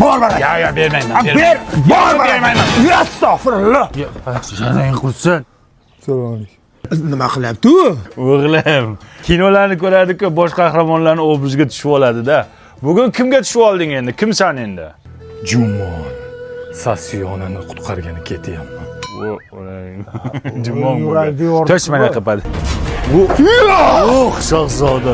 Bor bana. Ya bermayman. Ber. Bor bana. Bermayman. Astagfirullah. Janang qursin. Assalomu alaykum. Nima qilyapti u? O'g'lim, kinolarni ko'radi-ku, bosh qahramonlarning obraziga tushib oladi-da. Bugun kimga tushib olding endi? Kimsan endi? Jumon Sasiyonani qutqargani ketyapman. Jumon bo'ldi. Tosh mana qiladi. Shahzoda.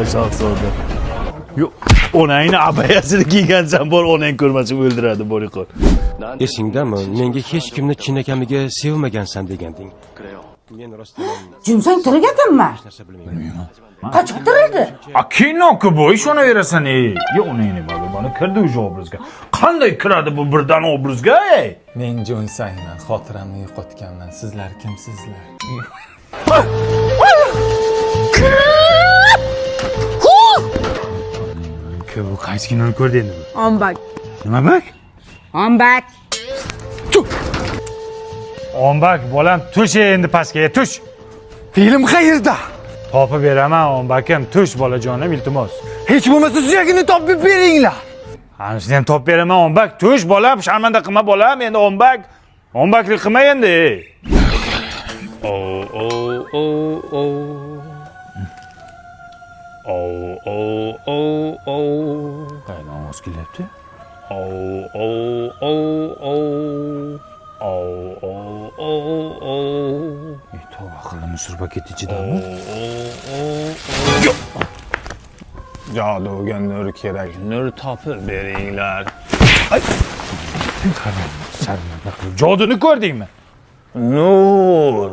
Yo'q, onangni abayasini kiygansan, bor onang ko'rmasin o'ldiradi, boriqor. Esingdami? Menga hech kimni chinakamiga sevmagansan deganding. Men rostdan Jumsang tirigadanmi? bilmayman. Qachon tirildi? Kino-ku bu, ishonaverasan, Yo, onang nima bo'ldi? Kirdi o'sha obrazga. Qanday kiradi bu birdan obrazga, Men Jonsayman, xotiramni yo'qotganman. Sizlar kimsizlar? Bu qaysi kinoni ko'rdi endi bu? Ombak. Nima bak? Ombak. Ombak, bolam, tush endi pastga, tush. Film qayerda? Topib beraman, ombakim, tush bolajonim, iltimos. Hech bo'lmasa suyagini topib beringlar. Hanisini ham topib beraman, ombak, tush bolam, sharmanda qilma bolam, endi ombak. Ombaklik qilma endi. Qaydan ovoz kelyapti? Tavba qildim, musur paketi ichidami? Joduga nur kerak. Nur topib beringlar. Joduni ko'rdingmi? Nur.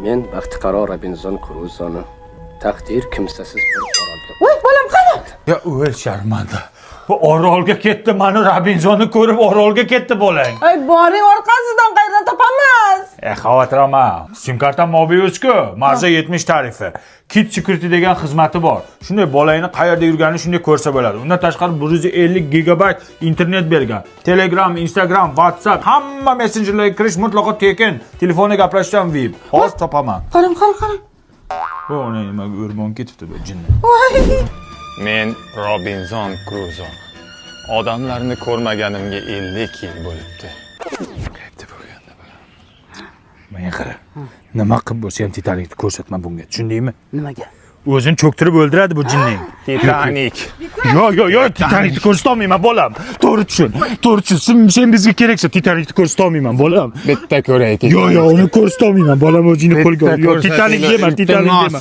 Men baxtiqaro Robinzon Kruzoni taqdir kimsasiz bir orolga. Voy, bolam qani? Ya o'l sharmanda. Bu orolga ketdi, mani Robinsonni ko'rib orolga ketdi bolang. Ay, boring orqasidan qayerdan topamiz? Xavotir olma. Sim kartam Mobius-ku, marza 70 tarifi. Kit Security degan xizmati bor. Shunday bolangni qayerda yurganini shunday ko'rsa bo'ladi. Undan tashqari 150 gigabayt internet bergan. Telegram, Instagram, WhatsApp, hamma messenjerlarga kirish mutlaqo tekin. Telefonda gaplashishdan VIP. Hozir topaman. Qarang. Bu ona nimaga o'rmon ketibdi bu jinni. Men Robinzon Kruzo. Odamlarni ko'rmaganimga 50 yil bo'libdi. Qayerda bo'lganda bu? Menga qara. Nima qilib bo'lsa ham Titanicni ko'rsatma bunga. Tushundingmi? Nimaga? O'zini cho'ktirib o'ldiradi bu jinning. Titanik. Yo, Titanicni ko'rsatolmayman bolam. To'g'ri tushun. Sen bizga keraksa Titanicni ko'rsatolmayman bolam. Bitta ko'raylik. Yo, uni ko'rsatolmayman bolam, o'zingni qo'lga ol. Yo, Titanik dema.